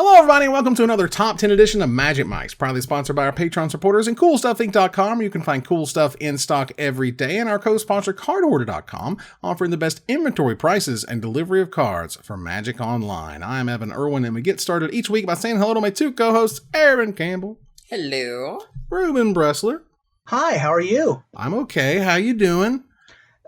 Hello, everybody, and welcome to another Top 10 edition of Magic Mics, proudly sponsored by our Patreon supporters and CoolStuffInc.com, where you can find cool stuff in stock every day, and our co-sponsor CardHoarder.com, offering the best inventory prices and delivery of cards for Magic Online. I'm Evan Irwin, and we get started each week by saying hello to my two co-hosts, Aaron Campbell. Hello. Ruben Bressler. Hi, how are you? I'm okay. How you doing?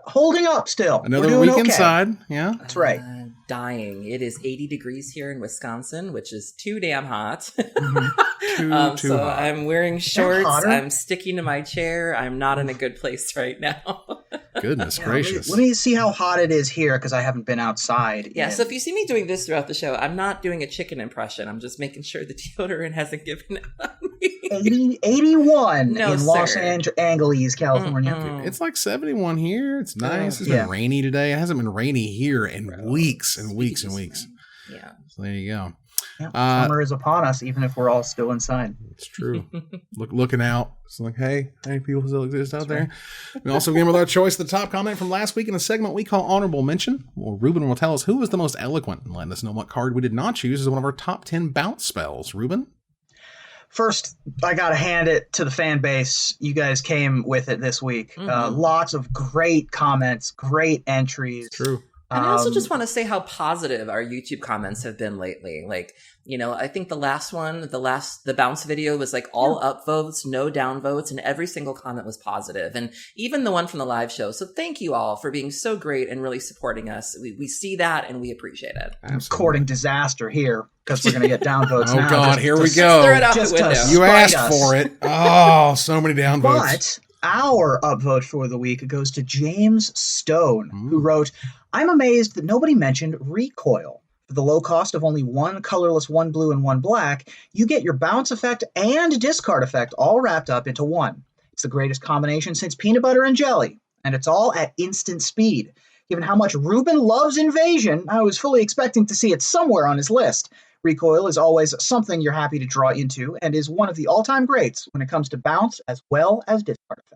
Holding up still. Another week inside. Yeah. That's right. Dying. It is 80 degrees here in Wisconsin, which is too damn hot. Too so hot. I'm wearing shorts. I'm sticking to my chair. I'm not in a good place right now. Goodness gracious. Let me see how hot it is here, because I haven't been outside. Yeah, so if you see me doing this throughout the show, I'm not doing a chicken impression. I'm just making sure the deodorant hasn't given out on me. 81 in Los Angeles, California. It's like 71 here. It's nice. It's been rainy today. It hasn't been rainy here in weeks and weeks and weeks. Yeah. So there you go. Yeah, summer is upon us, even if we're all still inside. It's true. Looking out. It's like, hey, people still exist out there. We also begin with our choice, the top comment from last week in a segment we call Honorable Mention. Well, Ruben will tell us who was the most eloquent and letting us know what card we did not choose as one of our top 10 bounce spells. Ruben? First, I got to hand it to the fan base. You guys came with it this week. Lots of great comments, great entries. True. And I also just want to say how positive our YouTube comments have been lately. Like, you know, I think the last one, the bounce video was like all up votes, no down votes, and every single comment was positive. And even the one from the live show. So thank you all for being so great and really supporting us. We see that and we appreciate it. Courting disaster here, because we're going to get down votes now. Oh, God, here we go. Throw it out the window. You asked for it. Oh, so many down votes. But our upvote for the week goes to James Stone, who wrote, I'm amazed that nobody mentioned Recoil. For the low cost of only one colorless, one blue, and one black, you get your bounce effect and discard effect all wrapped up into one. It's the greatest combination since peanut butter and jelly, and it's all at instant speed. Given how much Ruben loves Invasion, I was fully expecting to see it somewhere on his list. Recoil is always something you're happy to draw into, and is one of the all-time greats when it comes to bounce as well as discard effects.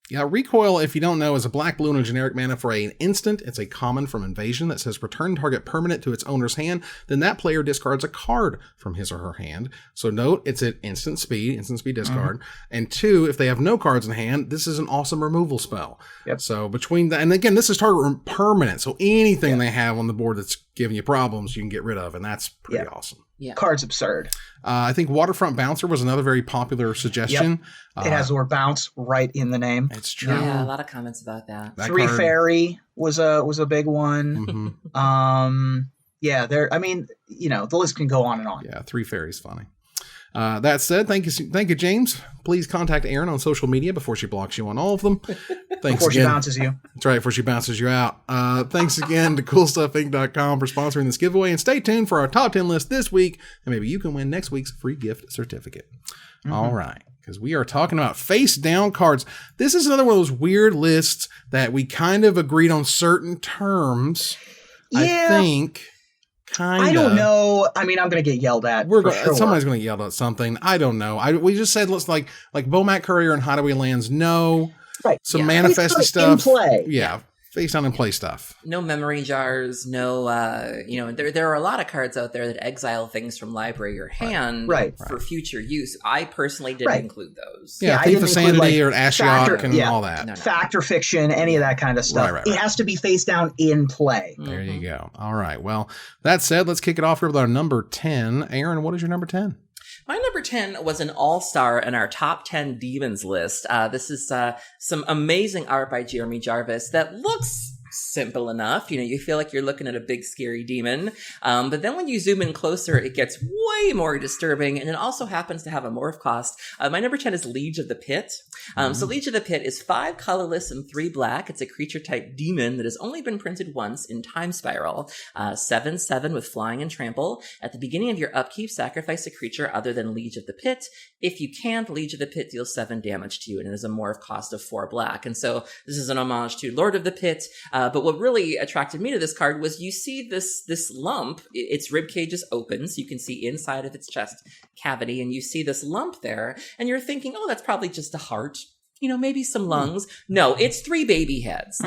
Yeah, Recoil, if you don't know, is a black, blue, and a generic mana for an instant. It's a common from Invasion that says return target permanent to its owner's hand. Then that player discards a card from his or her hand. So note, it's at instant speed discard. And 2, if they have no cards in hand, this is an awesome removal spell. Yep. So between that, and again, this is target permanent. So anything they have on the board that's giving you problems, you can get rid of. And that's pretty awesome. Yeah. Card's absurd. I think Waterfront Bouncer was another very popular suggestion. It has the word bounce right in the name. It's true. Yeah, a lot of comments about that. 3 Fairy was a big one. I mean, you know, the list can go on and on. Yeah, 3 Fairy's funny. That said, thank you, James. Please contact Erin on social media before she blocks you on all of them. Thanks before again. She bounces you. That's right, before she bounces you out. Thanks again to CoolStuffInc.com for sponsoring this giveaway. And stay tuned for our top 10 list this week. And maybe you can win next week's free gift certificate. All right, because we are talking about face down cards. This is another one of those weird lists that we kind of agreed on certain terms. I think. Kinda. I don't know. I mean, I'm going to get yelled at. Somebody's going to get yelled at something. I don't know. We just said let's like Bomat Courier and Hideaway Lands. No, right? Some manifesting stuff. In play. Yeah, face down and play stuff. No memory jars. No, there are a lot of cards out there that exile things from library or hand for future use. I personally didn't include those. Yeah, Thief of Sanity or Ashiok and all that. No. Fact or fiction, any of that kind of stuff. Right. It has to be face down in play. There you go. All right. Well, that said, let's kick it off here with our number 10. Aaron, what is your number 10? My number 10 was an all-star in our top 10 demons list. This is some amazing art by Jeremy Jarvis that looks simple enough. You know, you feel like you're looking at a big scary demon. But then when you zoom in closer, it gets way more disturbing. And it also happens to have a morph cost. My number 10 is Liege of the Pit. So Liege of the Pit is 5 colorless and 3 black. It's a creature type demon that has only been printed once in Time Spiral. 7/7 with flying and trample. At the beginning of your upkeep, sacrifice a creature other than Liege of the Pit. If you can't, Liege of the Pit deals 7 damage to you, and it is a morph cost of 4 black. And so this is an homage to Lord of the Pit. But what really attracted me to this card was you see this lump. Its rib cage is open, so you can see inside of its chest cavity, and you see this lump there, and you're thinking, oh, that's probably just a heart. You know, maybe some lungs. No, it's 3 baby heads.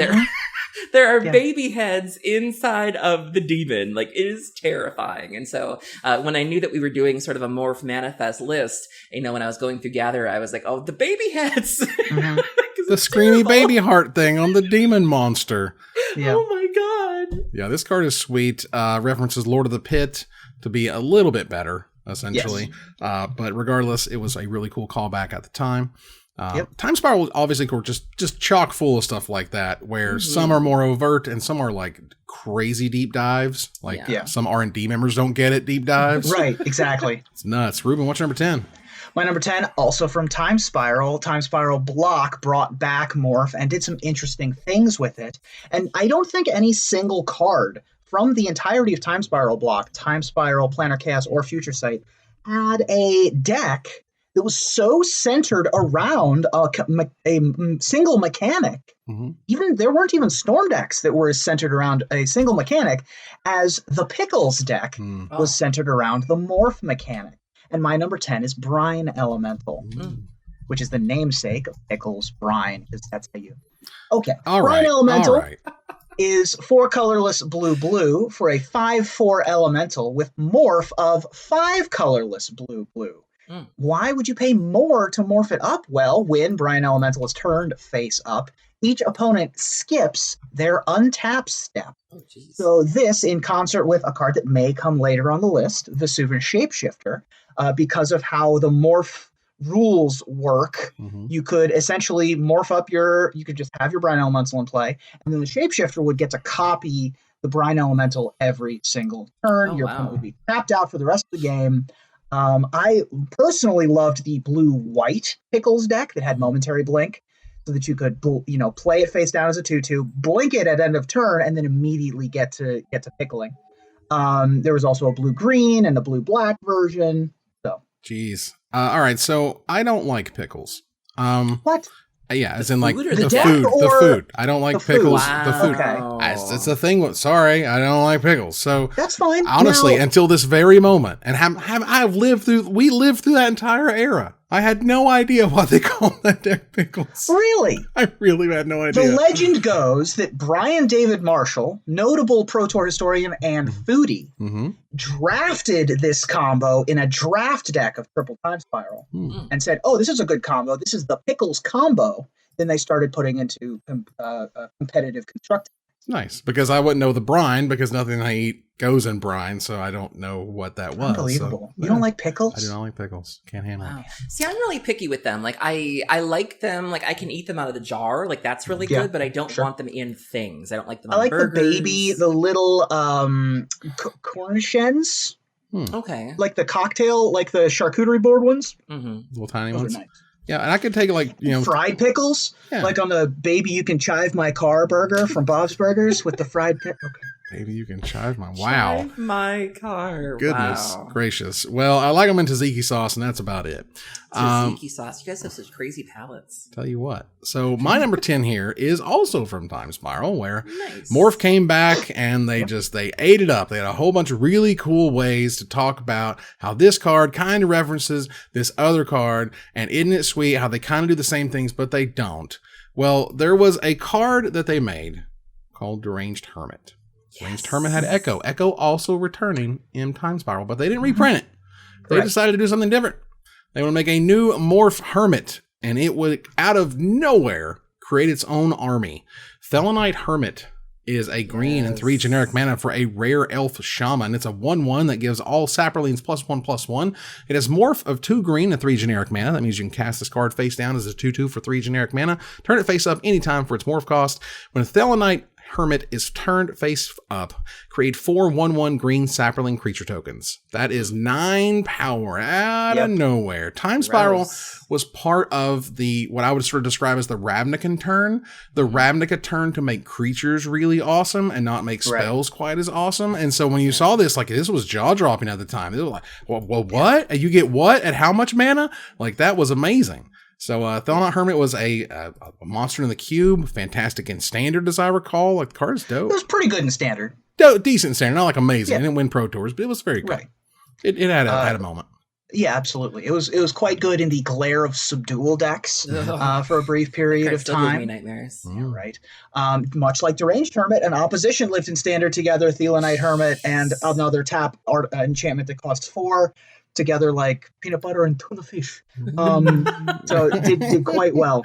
There are Yeah. baby heads inside of the demon. Like, it is terrifying. And so when I knew that we were doing sort of a morph manifest list, you know, when I was going through Gather, I was like, oh, the baby heads. Mhm. The screamy baby heart thing on the demon monster. Yeah. Oh my god. Yeah, this card is sweet. References Lord of the Pit to be a little bit better, essentially. But regardless, it was a really cool callback at the time. Time Spiral was obviously just chock full of stuff like that, where some are more overt and some are like crazy deep dives. Like some R&D members don't get it, deep dives. Right, exactly. It's nuts. Ruben, what's number 10? My number 10, also from Time Spiral. Time Spiral Block brought back Morph and did some interesting things with it. And I don't think any single card from the entirety of Time Spiral Block, Time Spiral, Planar Chaos, or Future Sight, had a deck that was so centered around a single mechanic. Even there weren't even Storm decks that were centered around a single mechanic, as the Pickles deck was centered around the Morph mechanic. And my number 10 is Brine Elemental, which is the namesake of Pickles Brine, because that's how you. Okay, Brine Elemental is 4 colorless blue for a 5/4 elemental with morph of 5 colorless blue. Why would you pay more to morph it up? Well, when Brine Elemental is turned face up, each opponent skips their untap step. So this, in concert with a card that may come later on the list, Vesuvian Shapeshifter, because of how the morph rules work, you could essentially morph up you could just have your Brine Elemental in play, and then the Shapeshifter would get to copy the Brine Elemental every single turn. Your opponent would be tapped out for the rest of the game. I personally loved the blue-white Pickles deck that had Momentary Blink, so that you could, play it face down as a 2/2, blink it at end of turn, and then immediately get to pickling. There was also a blue-green and a blue-black version. So, jeez. All right, so I don't like pickles. What? Yeah, as in like food the or the food. deck? The food. I don't like pickles. Wow. The food. Okay. It's a thing. Sorry, I don't like pickles. So That's fine. honestly, Now, until this very moment, and we lived through that entire era. I had no idea why they called that deck pickles. really? I really had no idea. The legend goes that Brian David Marshall, notable Pro Tour historian and foodie, drafted this combo in a draft deck of Triple Time Spiral and said, oh, this is a good combo. This is the Pickles combo. Then they started putting into competitive constructing. Nice, because I wouldn't know the brine because nothing I eat goes in brine, so I don't know what that was. Unbelievable. So, you don't like pickles? I do not like pickles. Can't handle it. See, I'm really picky with them. Like, I like them. Like, I can eat them out of the jar. Like, that's really good, but I don't want them in things. I don't like them on I like burgers. the little Cornish hens. Okay. Like the cocktail, like the charcuterie board ones. Little tiny Those ones. are nice. Yeah, and I could take fried pickles, like on the Baby You Can Chive My Car burger from Bob's Burgers with the fried pickles. Okay. Baby, you can chive my Chive my car. Goodness Wow. gracious. Well, I like them in tzatziki sauce, and that's about it. Tzatziki sauce. You guys have such crazy palates. Tell you what. So my number 10 here is also from Time Spiral, where Morph came back and they ate it up. They had a whole bunch of really cool ways to talk about how this card kind of references this other card, and isn't it sweet how they kind of do the same things, but they don't. Well, there was a card that they made called Deranged Hermit. Deranged Hermit had Echo. Echo also returning in Time Spiral, but they didn't reprint it. They decided to do something different. They want to make a new Morph Hermit, and it would, out of nowhere, create its own army. Felonite Hermit is a green and 3 generic mana for a rare elf shaman. It's a 1/1 that gives all Saproleans +1/+1. It has morph of 2 green and 3 generic mana. That means you can cast this card face down as a 2/2 for 3 generic mana. Turn it face up anytime for its morph cost. When Felonite Hermit is turned face up, create 4 1/1 green Saproling creature tokens. That is 9 power out of nowhere. Time Spiral was part of what I would sort of describe as the Ravnica turn. The Ravnica turn to make creatures really awesome and not make spells quite as awesome. And so when you saw this, like, this was jaw dropping at the time. It was like, well, what? You get what? At how much mana? Like, that was amazing. So Felonite Hermit was a monster in the cube, fantastic in standard, as I recall. Like, the card is dope. It was pretty good in standard. Decent in standard, not like amazing. It didn't win Pro Tours, but it was very good. Right. It had a moment. Yeah, absolutely. It was quite good in the glare of Subdual decks for a brief period of Still give me time. nightmares. Yeah, right. Much like Deranged Hermit, an opposition lived in Standard together, Thelanite Hermit, and another tap enchantment that costs 4 together, like peanut butter and tuna fish. So it did quite well.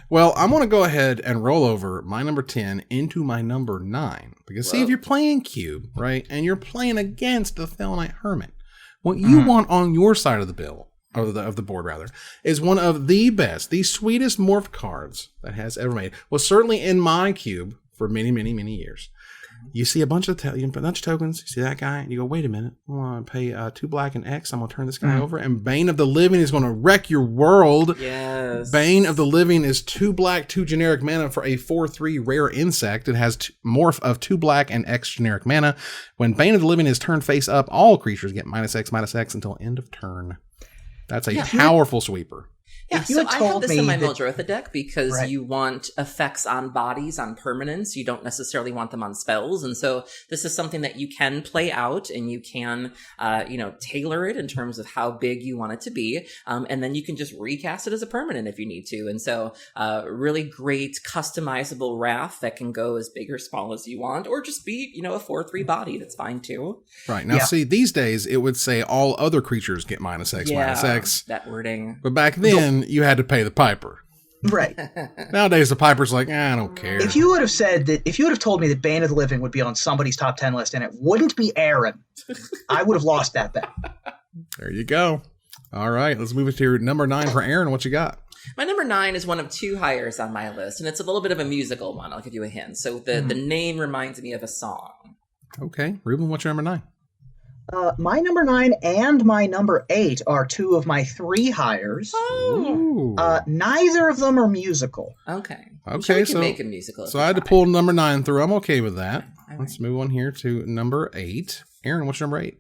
Well, I'm going to go ahead and roll over my number 10 into my number 9. Because see, if you're playing Cube, right, and you're playing against the Thelanite Hermit, what you want on your side of the bill, of the board rather, is one of the best, the sweetest morph cards that has ever made. Was certainly in my Cube for many, many, many years. You see a bunch of tokens. You see that guy, and you go, "Wait a minute! I'm gonna pay 2 black and X. I'm gonna turn this guy over." And Bane of the Living is gonna wreck your world. Yes. Bane of the Living is 2 black, 2 generic mana for a 4/3 rare insect. It has morph of 2 black and X generic mana. When Bane of the Living is turned face up, all creatures get -X until end of turn. That's a powerful sweeper. Yeah, so I have this in my Muldrotha deck because you want effects on bodies, on permanents. You don't necessarily want them on spells. And so this is something that you can play out and you can, tailor it in terms of how big you want it to be. And then you can just recast it as a permanent if you need to. And so really great customizable Wrath that can go as big or small as you want, or just be, a 4/3 body. That's fine too. Right. Now, see, these days it would say all other creatures get -X. That wording. But back then, you had to pay the piper. Right. Nowadays, the piper's like, I don't care. If you would have told me that Bane of the Living would be on somebody's top 10 list and it wouldn't be Aaron, I would have lost that bet. There you go. All right, let's move it to your number 9 for Aaron. What you got? My number 9 is one of 2 hires on my list, and it's a little bit of a musical one. I'll give you a hint. So the name reminds me of a song. Okay. Ruben, what's your number 9? My number 9 and my number 8 are 2 of my 3 hires. Oh. Neither of them are musical. Okay. Okay, we can make a musical. So I had to pull number 9 through. I'm okay with that. Right. Let's move on here to number 8. Aaron, what's your number 8?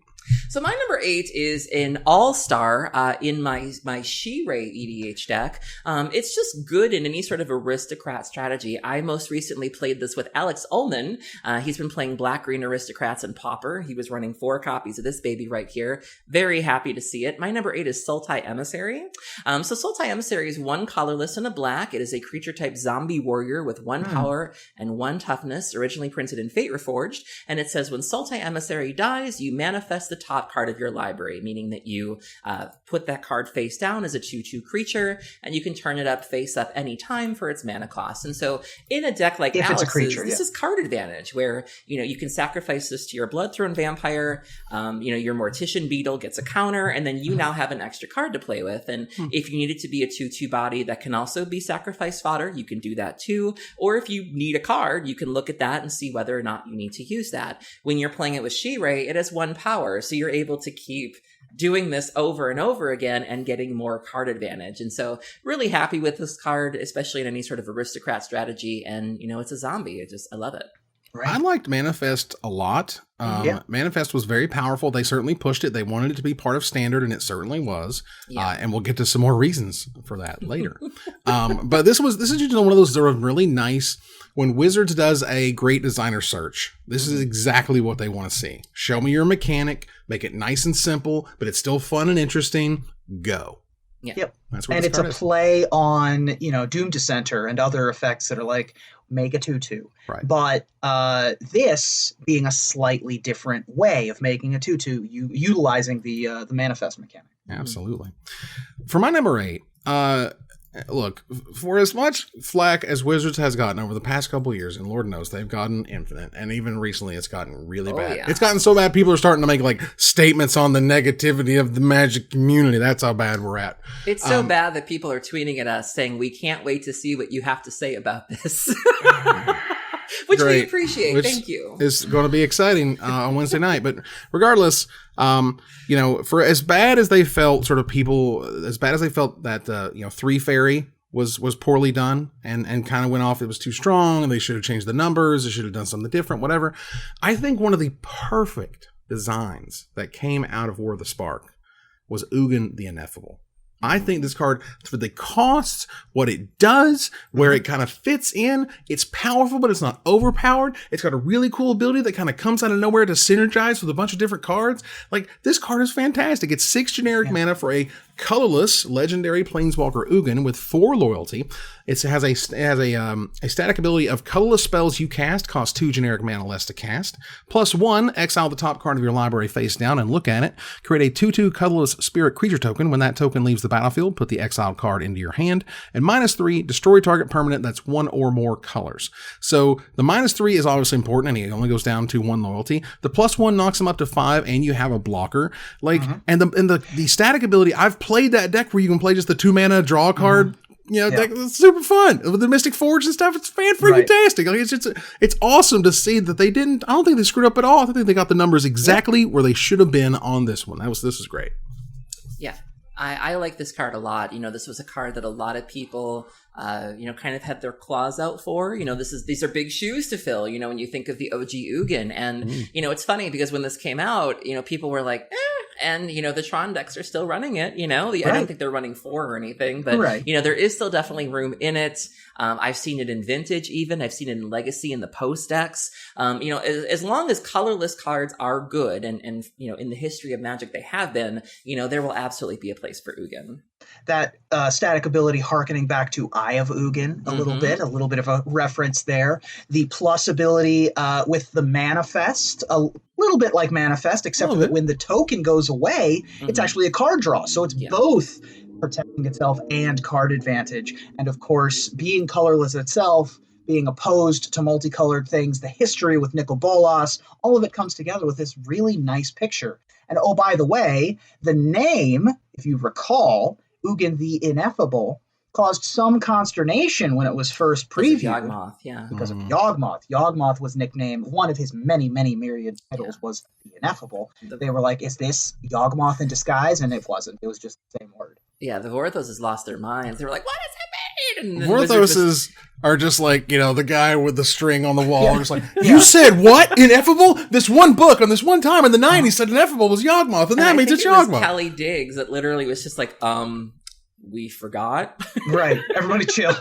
So my number 8 is an all-star in my She-Ray EDH deck. It's just good in any sort of aristocrat strategy. I most recently played this with Alex Ullman. He's been playing Black-Green Aristocrats and Pauper. He was running 4 copies of this baby right here. Very happy to see it. My number 8 is Sultai Emissary. So Sultai Emissary is 1 colorless and a black. It is a creature-type zombie warrior with 1 power and 1 toughness, originally printed in Fate Reforged. And it says, when Sultai Emissary dies, you manifest the top card of your library, meaning that you put that card face down as a 2/2 creature, and you can turn it up face up any time for its mana cost. And so in a deck like Alex's, this is card advantage, where you can sacrifice this to your Bloodthrone Vampire, your Mortician Beetle gets a counter, and then you now have an extra card to play with. And if you need it to be a 2/2 body that can also be sacrifice fodder, you can do that too. Or if you need a card, you can look at that and see whether or not you need to use that. When you're playing it with She-Ray, it has 1 power, so you're able to keep doing this over and over again and getting more card advantage. And so really happy with this card, especially in any sort of aristocrat strategy. And, it's a zombie. I love it. Right. I liked Manifest a lot. Manifest was very powerful. They certainly pushed it. They wanted it to be part of Standard, and it certainly was. And we'll get to some more reasons for that later. But this is just one of those sort of really nice. When Wizards does a great designer search, this is exactly what they want to see. Show me your mechanic, make it nice and simple, but it's still fun and interesting. Go. Yeah. Yep. That's what and it's a play on, Doom Dissenter and other effects that are like, make a 2/2. Right. But this being a slightly different way of making a 2/2, utilizing the manifest mechanic. Absolutely. For my number 8, look, for as much flack as Wizards has gotten over the past couple of years, and Lord knows they've gotten infinite, and even recently it's gotten really bad. Yeah. It's gotten so bad people are starting to make statements on the negativity of the Magic community. That's how bad we're at. It's so bad that people are tweeting at us saying, we can't wait to see what you have to say about this. Which we appreciate. Thank you. It's going to be exciting on Wednesday night. But regardless, for as bad as they felt, that 3 Fairy was poorly done and kind of went off. It was too strong, and they should have changed the numbers. They should have done something different, whatever. I think one of the perfect designs that came out of War of the Spark was Ugin the Ineffable. I think this card, for the costs, what it does, where it kind of fits in, it's powerful, but it's not overpowered. It's got a really cool ability that kind of comes out of nowhere to synergize with a bunch of different cards. Like, this card is fantastic. It's 6 generic mana for a colorless legendary Planeswalker Ugin with 4 loyalty. It has a static ability of colorless spells you cast cost 2 generic mana less to cast. +1, exile the top card of your library face down and look at it. Create a 2/2 colorless spirit creature token. When that token leaves the battlefield, put the exiled card into your hand. And -3, destroy target permanent that's 1 or more colors. So the -3 is obviously important, and it only goes down to 1 loyalty. The +1 knocks him up to 5, and you have a blocker. Like, and the static ability, I've played that deck where you can play just the 2 mana draw a card. Deck, it's super fun with the Mystic Forge and stuff. It's fantastic. Like, it's awesome to see that they didn't. I don't think they screwed up at all. I think they got the numbers exactly where they should have been on this one. This is great. Yeah, I like this card a lot. This was a card that a lot of people, kind of had their claws out for. These are big shoes to fill. When you think of the OG Ugin, and it's funny because when this came out, people were like, and the Tron decks are still running it. I don't think they're running 4 or anything, but there is still definitely room in it. I've seen it in Vintage, even I've seen it in Legacy in the Post decks. As long as colorless cards are good, and in the history of Magic they have been, there will absolutely be a place for Ugin. That static ability harkening back to Eye of Ugin a little bit of a reference there. The plus ability with the Manifest, a little bit like Manifest, except that when the token goes away, it's actually a card draw. So it's both protecting itself and card advantage. And of course, being colorless itself, being opposed to multicolored things, the history with Nicol Bolas, all of it comes together with this really nice picture. And oh, by the way, the name, if you recall, Ugin the Ineffable, caused some consternation when it was first previewed. Because of Yawgmoth. Yawgmoth was nicknamed, one of his many, many myriad titles was the Ineffable. They were like, is this Yawgmoth in disguise? And it wasn't. It was just the same word. Yeah, the Vorthoses lost their minds. They were like, what does it mean? Vorthoses are just like, the guy with the string on the wall. Just like, you said what? Ineffable? This one book on this one time in the 90s said Ineffable was Yawgmoth, and that means it's Yawgmoth. It was Kelly Diggs that literally was just like, we forgot. Right. Everybody chill.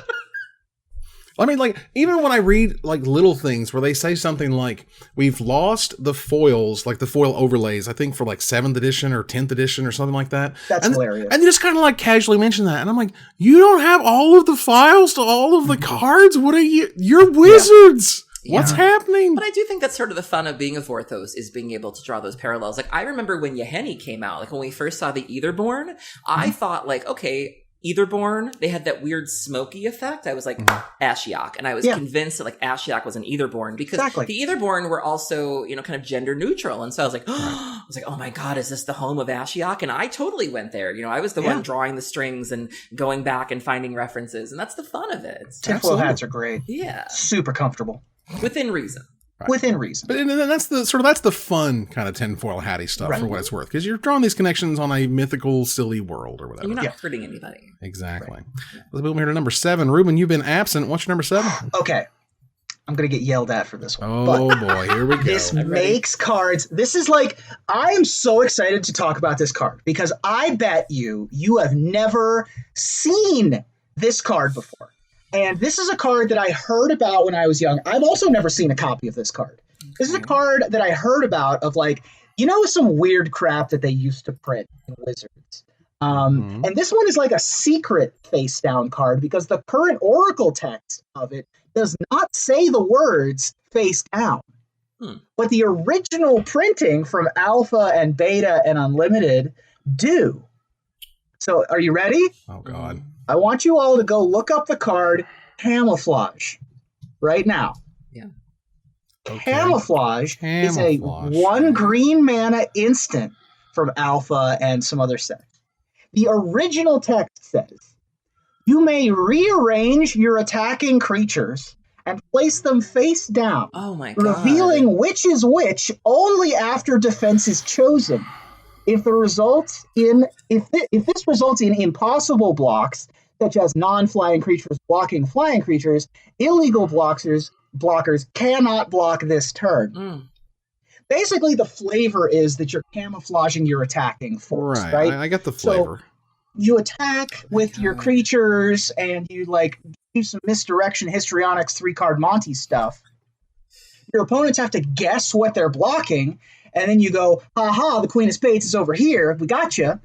I mean, like, even when I read, like, little things where they say something like, we've lost the foils, like the foil overlays, I think for, like, 7th edition or 10th edition or something like that. That's hilarious. And they just kind of, like, casually mention that. And I'm like, you don't have all of the files to all of the cards? What are you? You're wizards! Yeah. What's happening? But I do think that's sort of the fun of being a Vorthos, is being able to draw those parallels. Like, I remember when Yahenni came out, like, when we first saw the Aetherborn, I thought, like, okay, Aetherborn, they had that weird smoky effect. I was like, Ashiok. And I was convinced that, like, Ashiok was an Aetherborn because the Aetherborn were also, kind of gender neutral. And so I was like, oh my God, is this the home of Ashiok? And I totally went there. I was the one drawing the strings and going back and finding references. And that's the fun of it. Tinfoil hats are great. Yeah. Super comfortable. Within reason. Right. Within reason. But and that's the fun kind of tinfoil hatty stuff for what it's worth, because you're drawing these connections on a mythical, silly world or whatever. You're not hurting anybody. Exactly. Right. Let's move here to number 7. Ruben, you've been absent. What's your number 7? Okay. I'm going to get yelled at for this one. Oh, boy. Here we go. This makes cards. This is like, I am so excited to talk about this card because I bet you have never seen this card before. And this is a card that I heard about when I was young. I've also never seen a copy of this card. This is a card that I heard about of, like, some weird crap that they used to print in Wizards. And this one is like a secret face down card because the current Oracle text of it does not say the words face down. But the original printing from Alpha and Beta and Unlimited do. So are you ready? Oh, God. I want you all to go look up the card Camouflage right now. Yeah. Okay. Camouflage is a 1 green mana instant from Alpha and some other sets. The original text says, you may rearrange your attacking creatures and place them face down. Oh my God. Revealing which is which only after defense is chosen. If this results in impossible blocks, such as non-flying creatures blocking flying creatures, illegal blockers cannot block this turn. Basically, the flavor is that you're camouflaging your attacking force, right? I get the flavor. you attack with your creatures and you like do some misdirection histrionics 3-card Monty stuff. Your opponents have to guess what they're blocking, and then you go, "Ha, the Queen of Spades is over here. We got you.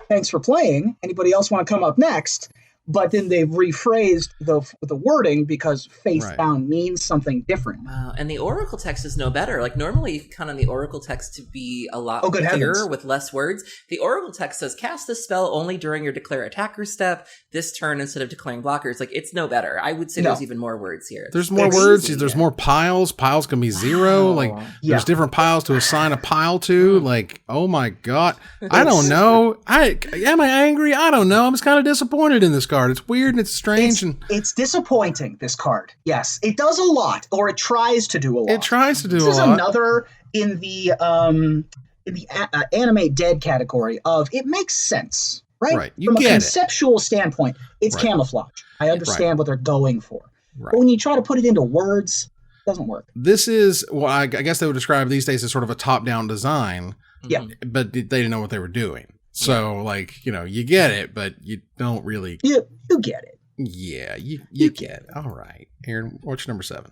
Thanks for playing. Anybody else want to come up next?" But then they've rephrased the wording because face down means something different. Wow, and the Oracle text is no better. Like normally you count on the Oracle text to be a lot clearer heavens. with less words. The Oracle text says cast this spell only during your declare attacker step this turn instead of declaring blockers. Like it's no better. I would say there's even more words here. There's more words. There's more piles. Piles can be 0. Like there's different piles to assign a pile to. Like, oh my God. I don't know. Am I angry? I don't know. I'm just kind of disappointed in this card. It's weird and it's strange. It's disappointing, this card. Yes. It does a lot, or it tries to do a lot. It tries to do a lot. This is another in the animate dead category of it makes sense. Right? You From a get conceptual standpoint, it's camouflage. I understand what they're going for. Right. But when you try to put it into words, it doesn't work. This is, well, I guess they would describe these days as sort of a top-down design. Yeah. But they didn't know what they were doing. So, like, you know, you get it, but you don't really... You get it. Yeah, you get it. All right. Aaron, what's your number 7?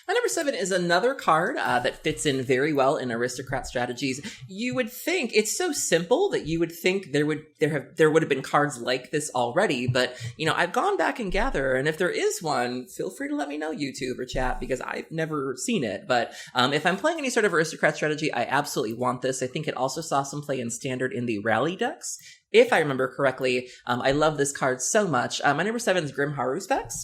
My number 7 is another card that fits in very well in aristocrat strategies. You would think it's so simple that you would think there would have been cards like this already, but you know, I've gone back and gathered, and if there is one, feel free to let me know, YouTube or chat, because I've never seen it. But if I'm playing any sort of aristocrat strategy, I absolutely want this. I think it also saw some play in standard in the rally decks. If I remember correctly, I love this card so much. My number 7 is Grim Horrorspecs.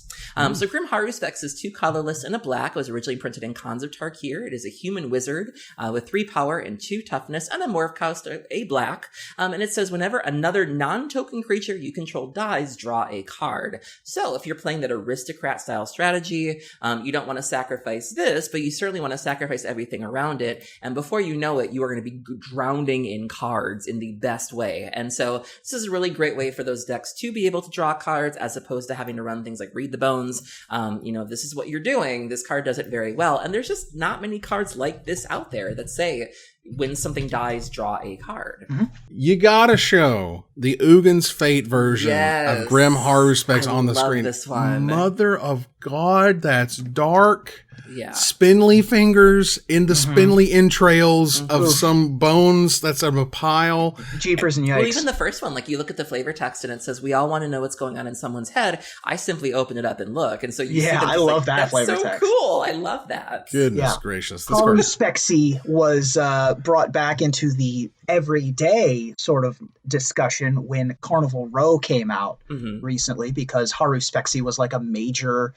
So Grim Horrorspecs is 2 colorless and a black. It was originally printed in Khans of Tarkir. It is a human wizard with 3 power and 2 toughness and a morph cost of a black. And it says whenever another non-token creature you control dies, draw a card. So if you're playing that aristocrat style strategy, you don't want to sacrifice this, but you certainly want to sacrifice everything around it. And before you know it, you are going to be drowning in cards in the best way. And so this is a really great way for those decks to be able to draw cards as opposed to having to run things like Read the Bones. You know, if this is what you're doing, this card does it very well. And there's just not many cards like this out there that say, when something dies, draw a card. You gotta show the Ugin's Fate version of Grim Horrorspecs on the screen. This one. Mother of God, that's dark. Yeah. Spindly fingers in the spindly entrails of some bones that's of a pile. Jeepers and yikes. Well, even the first one, like you look at the flavor text and it says, "We all want to know what's going on in someone's head." I simply open it up and look, and so you see them. I love that flavor text. That's so cool. I love that. Goodness gracious! This Horrorspecsy was brought back into the everyday sort of discussion when Carnival Row came out recently, because Horrorspecsy was like a major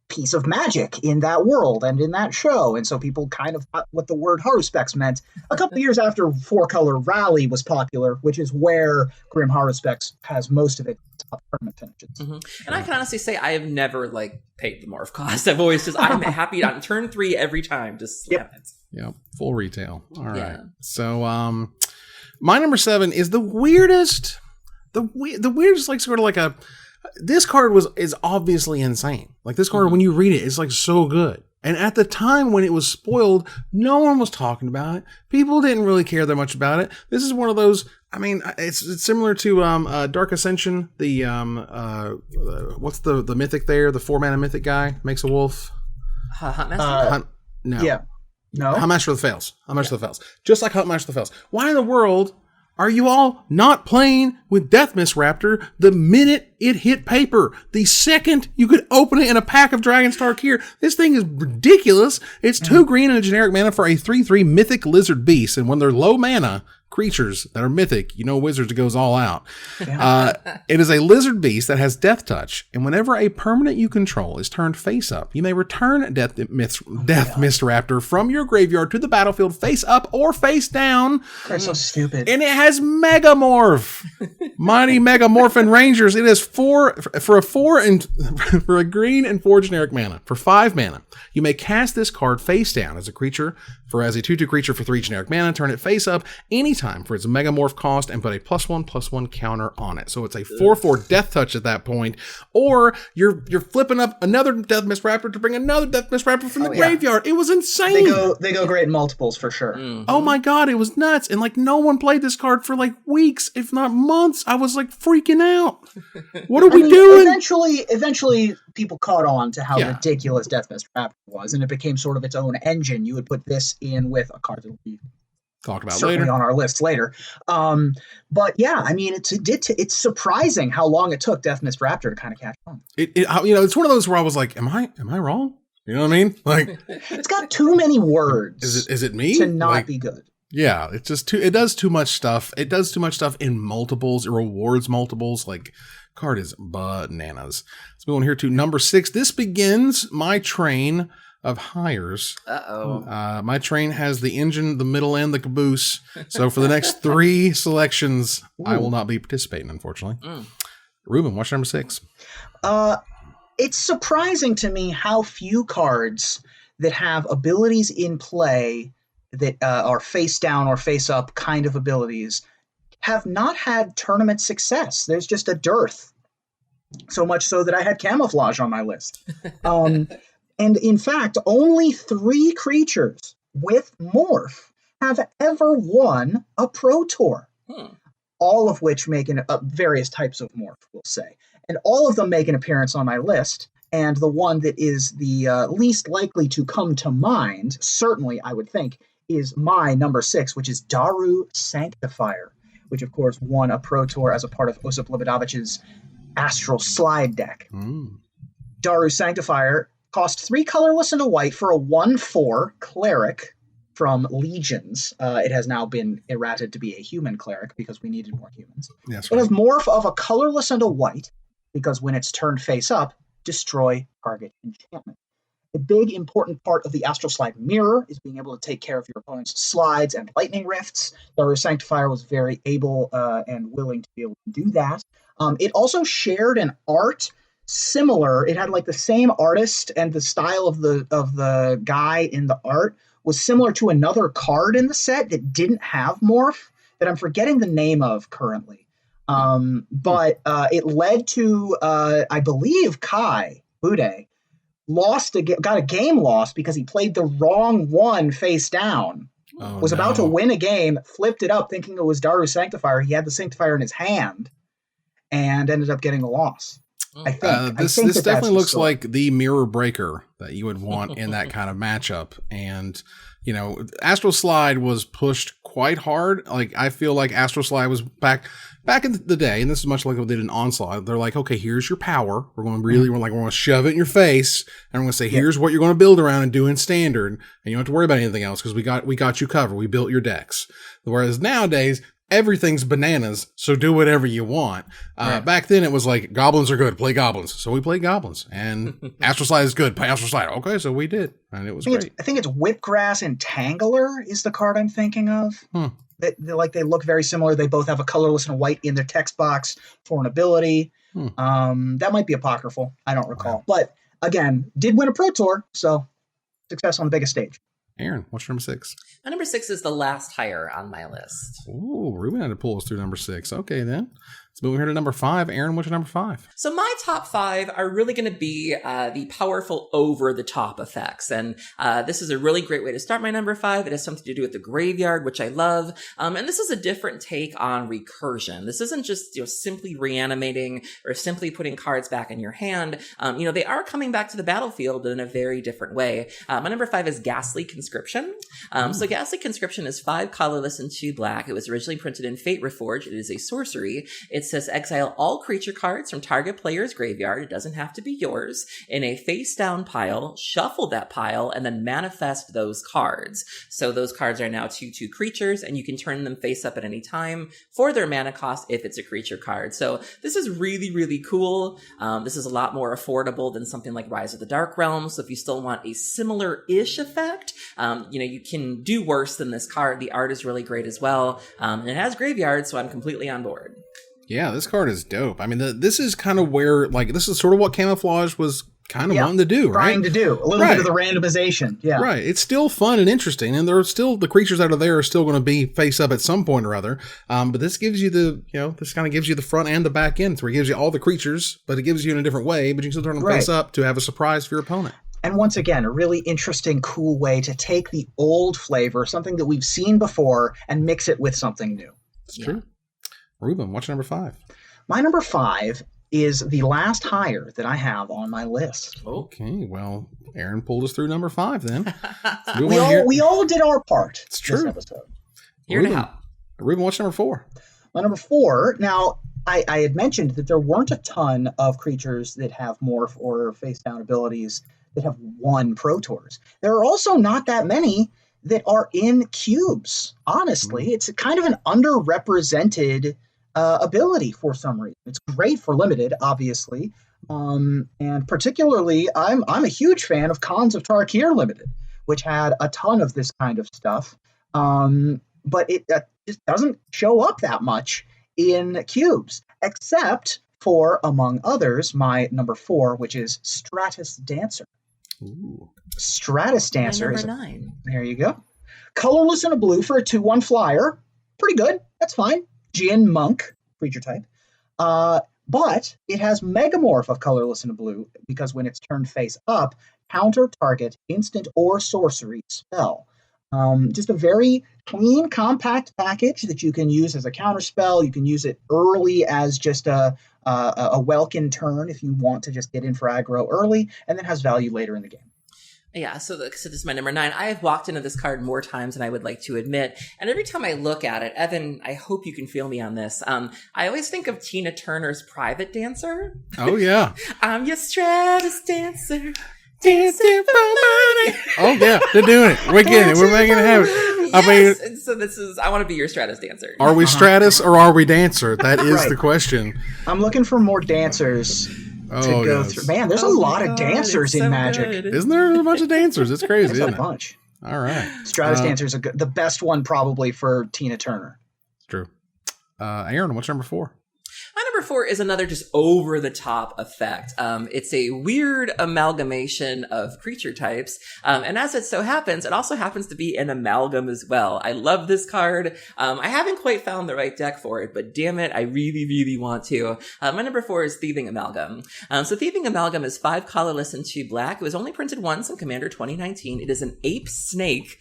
piece of magic in that world and in that show, and so people kind of got what the word Horrorspecs meant a couple of years after 4-color Rally was popular, which is where Grim Horrorspecs has most of its top tournament finishes. And I can honestly say I have never like paid the morph cost. I've always just I'm happy on turn 3 every time. Just slam it. Yep, full retail. All right. So my number 7 is the weirdest. The weirdest, like sort of like a. This card is obviously insane. Like this card, when you read it, it's like so good. And at the time when it was spoiled, no one was talking about it. People didn't really care that much about it. This is one of those. I mean, it's similar to Dark Ascension. The what's the mythic there? The 4-mana mythic guy makes a wolf. Huntmaster. No. Yeah. No. Huntmaster of the Fails. Huntmaster of the Fails. Just like Huntmaster of the Fails. Why in the world are you all not playing with Death Mist Raptor the minute it hit paper? The second you could open it in a pack of Dragonstar Kier. This thing is ridiculous. It's 2 green and a generic mana for a 3/3 mythic lizard beast. And when they're low mana creatures that are mythic, you know Wizards goes all out. It is a lizard beast that has death touch, and whenever a permanent you control is turned face up, you may return Death Mist Raptor from your graveyard to the battlefield face up or face down. That's so stupid. And it has Megamorph. Mighty Megamorphin Rangers. It is 4 for a green and 4 generic mana for 5 mana. You may cast this card face down as a creature For as a 2/2 creature for 3 generic mana, turn it face up anytime for its Megamorph cost and put a +1/+1 counter on it. So it's a 4/4 Death Touch at that point. Or you're flipping up another Death Mist Raptor to bring another Death Mist Raptor from the graveyard. It was insane. They go great in multiples for sure. Mm-hmm. Oh my god, it was nuts. And like no one played this card for like weeks, if not months. I was like freaking out. What are we doing? Eventually people caught on to how ridiculous Death Mist Raptor was, and it became sort of its own engine. You would put this in with a card that will be talked about certainly later on our lists later. But yeah, I mean, it's surprising how long it took Death Mist Raptor to kind of catch on. It's one of those where I was like, am I wrong? You know what I mean? Like, it's got too many words. Is it me to not be good? Yeah, it's just it does too much stuff. It does too much stuff in multiples. It rewards multiples. Like, card is bananas. Let's move on here to number 6. This begins my train of hires. My train has the engine, the middle, and the caboose. So for the next 3 selections, I will not be participating, unfortunately. Ruben, what's number 6? It's surprising to me how few cards that have abilities in play that are face down or face up kind of abilities have not had tournament success. There's just a dearth. So much so that I had Camouflage on my list. And in fact, only 3 creatures with Morph have ever won a Pro Tour. All of which make various types of Morph, we'll say. And all of them make an appearance on my list. And the one that is the least likely to come to mind, certainly I would think, is my number 6, which is Daaru Sanctifier, which of course won a Pro Tour as a part of Osip Lebedovich's Astral Slide deck. Daaru Sanctifier cost 3 colorless and a white for a 1/4 cleric from Legions. It has now been errated to be a human cleric because we needed more humans. It has Morph of a colorless and a white because when it's turned face up, destroy target enchantment. A big important part of the Astral Slide mirror is being able to take care of your opponent's slides and lightning rifts. Daaru Sanctifier was very able and willing to be able to do that. It also shared an art similar. It had like the same artist, and the style of the guy in the art was similar to another card in the set that didn't have Morph that I'm forgetting the name of currently. But it led to I believe Kai Bude got a game lost because he played the wrong one face down. Was about to win a game, flipped it up thinking it was Daaru Sanctifier. He had the Sanctifier in his hand and ended up getting a loss. I think this definitely looks like the mirror breaker that you would want in that kind of matchup. And, Astral Slide was pushed quite hard. Like, I feel like Astral Slide was back in the day, and this is much like what they did in Onslaught. They're like, okay, here's your power. We're going to shove it in your face, and we're going to say, here's what you're going to build around and do in Standard, and you don't have to worry about anything else because we got you covered. We built your decks. Whereas nowadays, everything's bananas, so do whatever you want. Back then, it was like, goblins are good, play goblins. So we played goblins. And Astral Slide is good, play Astral Slide. Okay, so we did. And it was great. I think it's Whipgrass and Tangler is the card I'm thinking of. They look very similar. They both have a colorless and a white in their text box for an ability. That might be apocryphal. I don't recall. Wow. But again, did win a Pro Tour, so success on the biggest stage. Aaron, what's number 6? My number 6 is the last hire on my list. Ooh, Ruben had to pull us through number 6. Okay, then. Let's move here to number 5. Aaron, what's your number 5? So my top 5 are really going to be the powerful over-the-top effects. And this is a really great way to start my number 5. It has something to do with the graveyard, which I love. And this is a different take on recursion. This isn't just simply reanimating or simply putting cards back in your hand. They are coming back to the battlefield in a very different way. My number 5 is Ghastly Conscription. So Ghastly Conscription is 5 colorless and 2 black. It was originally printed in Fate Reforged. It is a sorcery. It says exile all creature cards from target player's graveyard. It doesn't have to be yours. In a face down pile, shuffle that pile, and then manifest those cards. So those cards are now 2/2 creatures, and you can turn them face up at any time for their mana cost if it's a creature card. So this is really, really cool. This is a lot more affordable than something like Rise of the Dark Realm. So if you still want a similar-ish effect, you can do worse than this card. The art is really great as well. And it has graveyard, so I'm completely on board. Yeah, this card is dope. I mean, this is kind of where, this is sort of what Camouflage was kind of wanting to do, right? Trying to do a little bit of the randomization. Yeah. Right. It's still fun and interesting. And there are still, the creatures that are there are still going to be face up at some point or other. But this gives you this kind of gives you the front and the back end, where it gives you all the creatures, but it gives you in a different way, but you can still turn them face up to have a surprise for your opponent. And once again, a really interesting, cool way to take the old flavor, something that we've seen before, and mix it with something new. It's true. Ruben, what's number 5? My number 5 is the last hire that I have on my list. Okay, well, Aaron pulled us through number 5 then. we all did our part. It's true. This episode. Here to help. Ruben, what's number 4? My number 4, now, I had mentioned that there weren't a ton of creatures that have morph or face down abilities that have 1 Pro Tours. There are also not that many that are in cubes. Honestly, it's kind of an underrepresented ability for some reason. It's great for limited, obviously, and particularly, I'm a huge fan of Khans of Tarkir Limited, which had a ton of this kind of stuff, but it just doesn't show up that much in cubes, except for, among others, my number 4, which is Stratus Dancer. Ooh. Stratus Dancer is number 9. There you go. Colorless and a blue for a 2/1 flyer. Pretty good. That's fine. Djinn Monk, creature type. But it has Megamorph of colorless and a blue, because when it's turned face up, counter target instant or sorcery spell. Just a very clean, compact package that you can use as a counter spell. You can use it early as just a Welkin turn if you want to just get in for aggro early, and then has value later in the game. Yeah, so this is my number 9. I have walked into this card more times than I would like to admit, and every time I look at it, Evan, I hope you can feel me on this. I always think of Tina Turner's Private Dancer. Oh, yeah. I'm your Stratus Dancer. Dancing for money. Oh, yeah, they're doing it. We're getting it. We're making it happen. Yes. I mean, And so I want to be your Stratus Dancer. Are we Stratus or are we Dancer? That is the question. I'm looking for more dancers to go through. Man, there's a lot of dancers in Magic. Good. Isn't there a bunch of dancers? It's crazy, There's isn't a it? bunch. All right. Stratus Dancer's the best one probably for Tina Turner. It's true. Aaron, what's number 4? My number 4 is another just over-the-top effect. It's a weird amalgamation of creature types, and as it so happens, it also happens to be an amalgam as well. I love this card. I haven't quite found the right deck for it, but damn it, I really, really want to. My number 4 is Thieving Amalgam. So Thieving Amalgam is 5 colorless and 2 black. It was only printed once in Commander 2019. It is an ape snake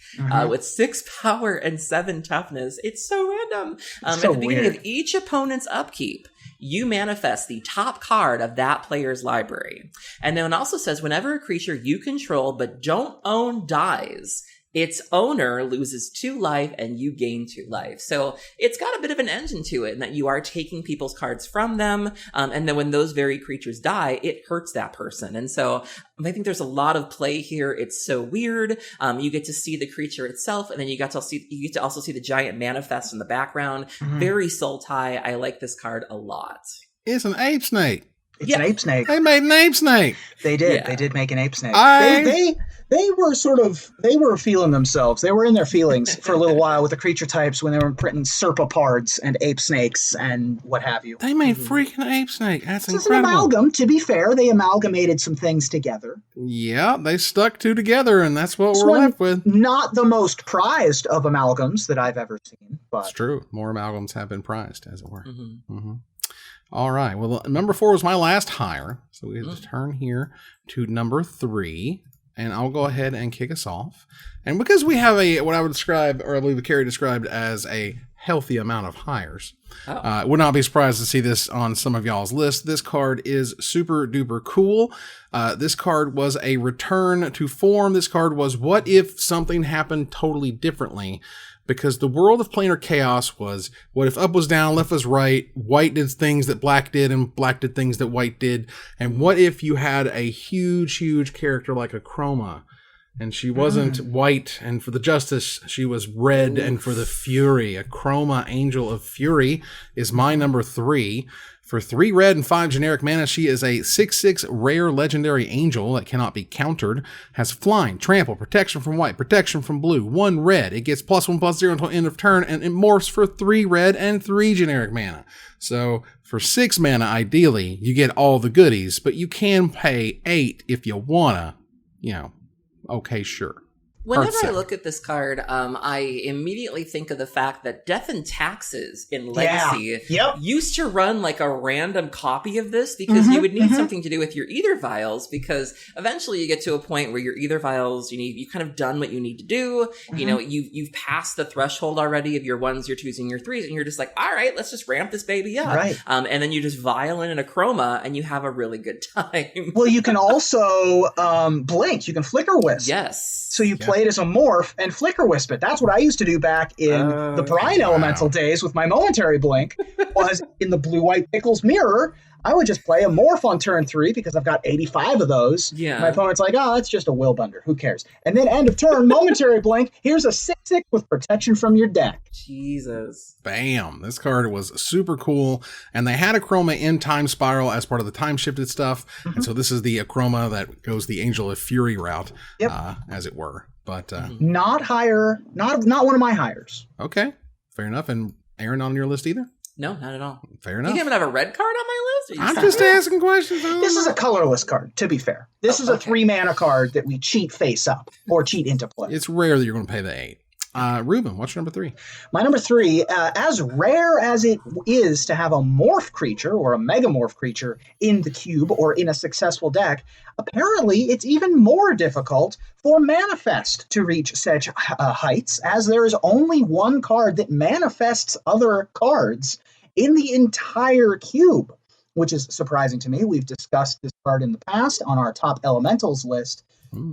with 6 power and 7 toughness. It's so random. At the beginning of each opponent's upkeep, you manifest the top card of that player's library. And then it also says whenever a creature you control but don't own dies, its owner loses 2 life and you gain 2 life. So it's got a bit of an engine to it in that you are taking people's cards from them. And then when those very creatures die, it hurts that person. And so I think there's a lot of play here. It's so weird. You get to see the creature itself, and then you get to also see the giant manifest in the background. Very Sultai. I like this card a lot. It's an ape snake. It's an ape snake. They made an ape snake. They did. Yeah. They did make an ape snake. They were feeling themselves. They were in their feelings for a little while with the creature types when they were printing serpopards and ape snakes and what have you. They made freaking ape snake. That's incredible. It's an amalgam. To be fair, they amalgamated some things together. Yeah, they stuck 2 together, and that's what we're left with. Not the most prized of amalgams that I've ever seen. But it's true. More amalgams have been prized, as it were. All right. Well, number 4 was my last hire. So we have to turn here to number 3. And I'll go ahead and kick us off. And because we have what I would describe, or I believe Carrie described as a healthy amount of hires, would not be surprised to see this on some of y'all's list. This card is super duper cool. This card was a return to form. This card was what if something happened totally differently? Because the world of planar chaos was, what if up was down, left was right, white did things that black did, and black did things that white did, and what if you had a huge, huge character like a Chroma, And she wasn't white, and for the Justice, she was red, and for the Fury, a Chroma Angel of Fury is my number 3. For 3 red and 5 generic mana, she is a 6/6 rare legendary angel that cannot be countered. Has flying, trample, protection from white, protection from blue, 1 red. It gets +1/+0 until end of turn, and it morphs for 3 red and 3 generic mana. So for 6 mana, ideally, you get all the goodies, but you can pay 8 if you wanna, okay, sure. Whenever I look at this card, I immediately think of the fact that Death and Taxes in Legacy used to run like a random copy of this because you would need something to do with your Aether Vials, because eventually you get to a point where your Aether Vials, you've kind of done what you need to do. You've passed the threshold already of your 1s, your 2s, and your 3s, and you're just like, all right, let's just ramp this baby up. Right. And then you just vial in a Chroma and you have a really good time. Well, you can also blink. You can Flicker Wisp. Yes. So you play it as a morph and Flicker Wisp it. That's what I used to do back in the Brine Elemental days with my Momentary Blink, was in the Blue-White Pickles mirror, I would just play a morph on turn 3 because I've got 85 of those. Yeah. My opponent's like, oh, it's just a Willbender. Who cares? And then end of turn, Momentary Blink, here's a 6/6 with protection from your deck. Jesus. Bam. This card was super cool. And they had a Chroma in Time Spiral as part of the time shifted stuff. And so this is the Chroma that goes the Angel of Fury route, as it were. But not higher, not one of my hires. Okay. Fair enough. And Aaron, on your list either? No, not at all. Fair enough. You even have a red card on my list? I'm just asking questions. This is a colorless card, to be fair. This is a 3-mana card that we cheat face up or cheat into play. It's rare that you're going to pay the 8. Ruben, what's your number 3? My number 3, as rare as it is to have a morph creature or a megamorph creature in the cube or in a successful deck, apparently it's even more difficult for Manifest to reach such heights, as there is only one card that manifests other cards in the entire cube, which is surprising to me. We've discussed this card in the past on our top elementals list.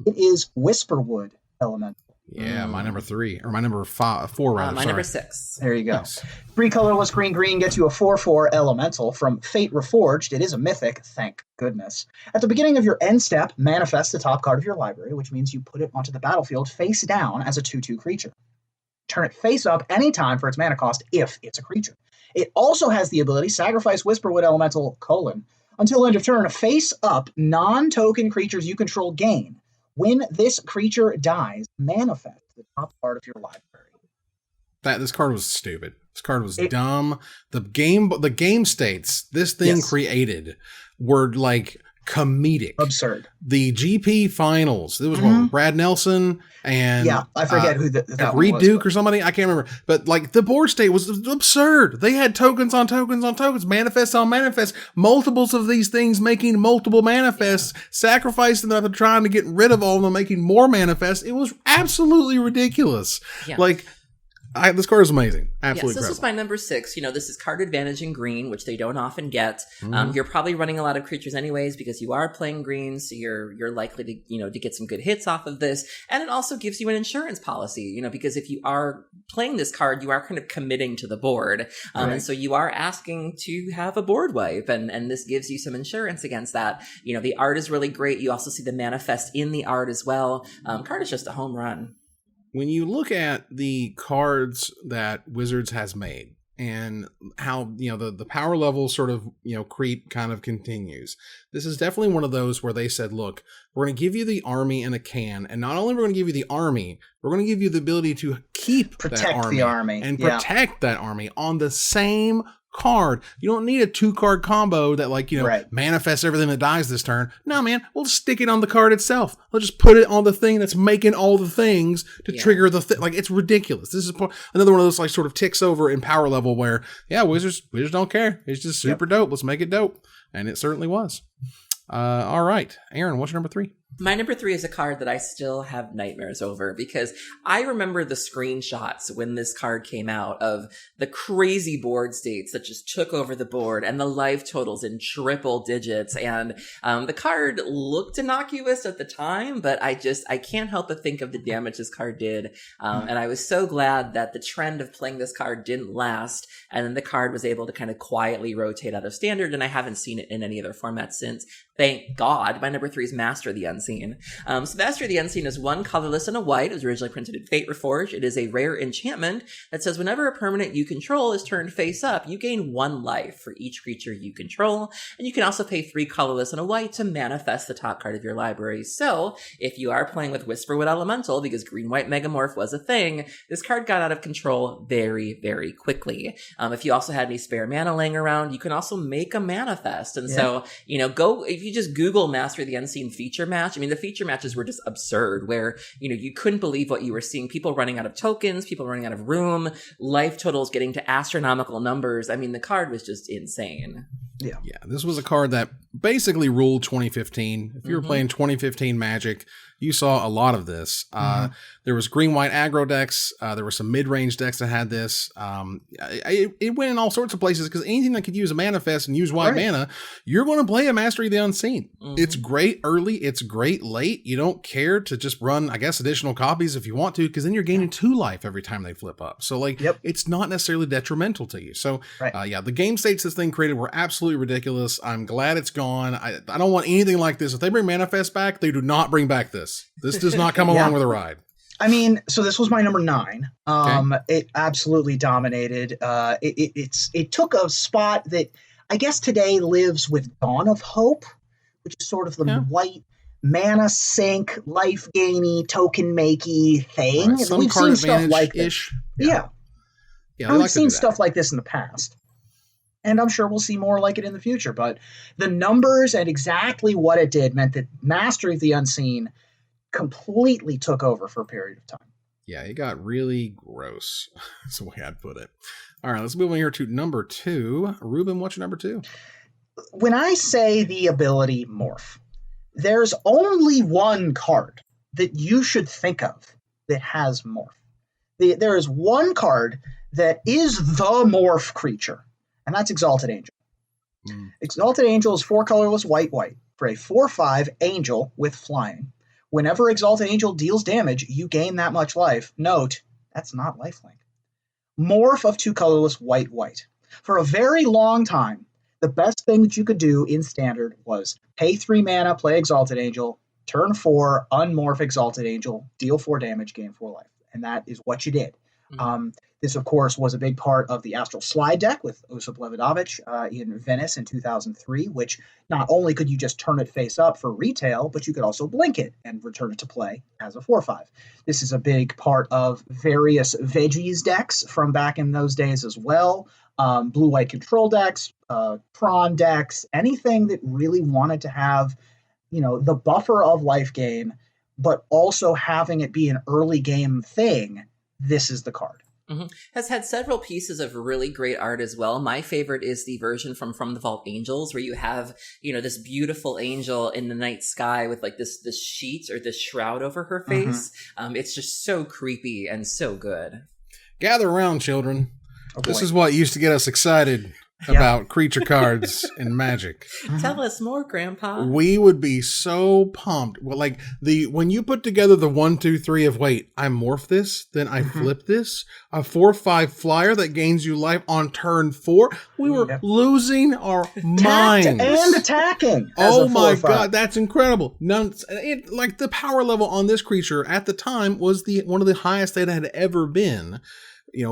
It is Whisperwood Elemental. Yeah, my number 3, or my number 4, rather. My number 6. There you go. Nice. 3 colorless green gets you a 4/4 elemental from Fate Reforged. It is a mythic, thank goodness. At the beginning of your end step, manifest the top card of your library, which means you put it onto the battlefield face down as a 2/2 creature. Turn it face up anytime for its mana cost if it's a creature. It also has the ability, sacrifice Whisperwood Elemental, until end of turn, face up non-token creatures you control gain. When this creature dies, manifest the top part of your library. This card was stupid. This card was dumb. The game states this thing created were like comedic. Absurd. The GP finals. It was what, Brad Nelson and I forget who that Reed was, Duke or somebody. I can't remember. But like the board state was absurd. They had tokens on tokens on tokens, manifests on manifests, multiples of these things making multiple manifests, sacrificing them, trying to get rid of all of them, making more manifests. It was absolutely ridiculous. Yeah. Like this card is amazing. Absolutely This is incredible. my number 6. This is card advantage in green, which they don't often get. You're probably running a lot of creatures anyways because you are playing green, so you're likely to to get some good hits off of this. And it also gives you an insurance policy, because if you are playing this card, you are kind of committing to the board, and so you are asking to have a board wipe, and this gives you some insurance against that. The art is really great. You also see the manifest in the art as well. Card is just a home run. When you look at the cards that Wizards has made and how, the power level sort of, creep kind of continues, this is definitely one of those where they said, look, we're going to give you the army in a can. And not only are we going to give you the army, we're going to give you the ability to protect the army and protect that army on the same card. You don't need a 2-card combo that manifests everything that dies this turn. No, man, we'll just stick it on the card itself. We'll just put it on the thing that's making all the things to trigger the thing. It's ridiculous. This is another one of those sort of ticks over in power level where, Wizards don't care. It's just super dope. Let's make it dope. And it certainly was. All right. Aaron, what's your number 3? My number 3 is a card that I still have nightmares over because I remember the screenshots when this card came out of the crazy board states that just took over the board and the life totals in triple digits. And the card looked innocuous at the time, but I can't help but think of the damage this card did. And I was so glad that the trend of playing this card didn't last. And then the card was able to kind of quietly rotate out of standard. And I haven't seen it in any other format since. Thank God. My number 3 is Master of the Unseen. So Master of the Unseen is 1 colorless and a white. It was originally printed in Fate Reforged. It is a rare enchantment that says whenever a permanent you control is turned face up, you gain 1 life for each creature you control. And you can also pay 3 colorless and a white to manifest the top card of your library. So if you are playing with Whisperwood Elemental, because green-white Megamorph was a thing, this card got out of control very, very quickly. If you also had any spare mana laying around, you can also make a manifest. And so, if you just Google Master of the Unseen feature match, I mean, the feature matches were just absurd, where, you couldn't believe what you were seeing. People running out of tokens, people running out of room, life totals getting to astronomical numbers. I mean, the card was just insane. Yeah, this was a card that basically ruled 2015. If you were playing 2015 Magic, you saw a lot of this. There was green-white aggro decks. There were some mid-range decks that had this. It went in all sorts of places because anything that could use a manifest and use white mana, you're going to play a Mastery of the Unseen. It's great early. It's great late. You don't care to just run, I guess, additional copies if you want to, because then you're gaining 2 life every time they flip up. So, it's not necessarily detrimental to you. So, the game states this thing created were absolutely ridiculous. I'm glad it's gone. I don't want anything like this. If they bring manifest back, they do not bring back this. This does not come along with a ride. I mean, so this was my number 9. It absolutely dominated. It took a spot that I guess today lives with Dawn of Hope, which is sort of the white mana sink, life gainy, token makey thing. Right, we've seen stuff like this. Yeah, we've seen stuff like this in the past. And I'm sure we'll see more like it in the future. But the numbers and exactly what it did meant that Mastery of the Unseen completely took over for a period of time. Yeah, it got really gross. That's the way I'd put it. All right, let's move on here to number 2. Ruben, what's your number 2? When I say the ability Morph, there's only one card that you should think of that has Morph. There is one card that is the Morph creature, and that's Exalted Angel. Exalted Angel is 4 colorless white for a 4/5 angel with flying. Whenever Exalted Angel deals damage, you gain that much life. Note, that's not lifelink. Morph of 2 colorless white. For a very long time, the best thing that you could do in Standard was pay 3 mana, play Exalted Angel, turn 4, unmorph Exalted Angel, deal 4 damage, gain 4 life. And that is what you did. This, of course, was a big part of the Astral Slide deck with Osip Levidovich in Venice in 2003, which not only could you just turn it face up for retail, but you could also blink it and return it to play as a 4/5. This is a big part of various Veggies decks from back in those days as well. Blue-white control decks, prawn decks, anything that really wanted to have, the buffer of life gain, but also having it be an early game thing. This is the card. Has had several pieces of really great art as well. My favorite is the version from the Vault Angels, where you have, this beautiful angel in the night sky with like this sheet or this shroud over her face. It's just so creepy and so good. Gather around, children. This is what used to get us excited about creature cards in Magic. Tell us more, Grandpa. We would be so pumped. Well, when you put together the 1, 2, 3 of I morph this, then I flip this, a 4/5 flyer that gains you life on turn 4. We were losing our minds and attacking. Oh my god, that's incredible! The power level on this creature at the time was one of the highest it had ever been.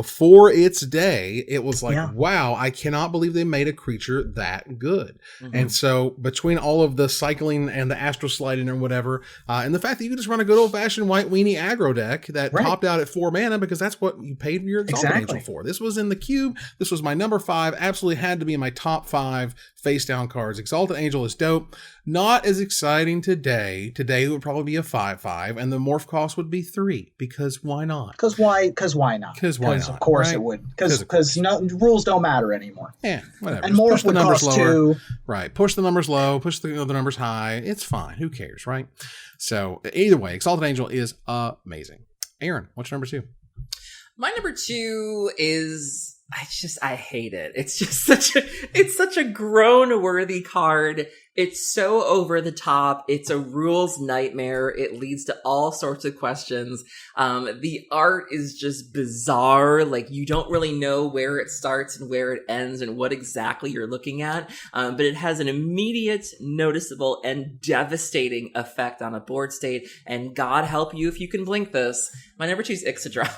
For its day, it was wow, I cannot believe they made a creature that good. And so between all of the cycling and the astral sliding or whatever, and the fact that you could just run a good old-fashioned white weenie aggro deck that popped out at 4 mana because that's what you paid your Exalted Angel for. This was in the cube. This was my number 5. Absolutely had to be in my top 5 face-down cards. Exalted Angel is dope. Not as exciting today. Today it would probably be a 5/5, and the morph cost would be 3. Because why not? Because why not? Because why not? Of course it would. Because rules don't matter anymore. Yeah, whatever. And morph would cost lower. 2. Right. Push the numbers low. Push the numbers high. It's fine. Who cares, right? So either way, Exalted Angel is amazing. Aaron, what's your number 2? My number 2 is I hate it. It's just such a groan-worthy card It's so over the top. It's a rules nightmare. It leads to all sorts of questions. The art is just bizarre. Like, you don't really know where it starts and where it ends and what exactly you're looking at. But it has an immediate, noticeable, and devastating effect on a board state. And God help you if you can blink this. My number 2 is Ixodron.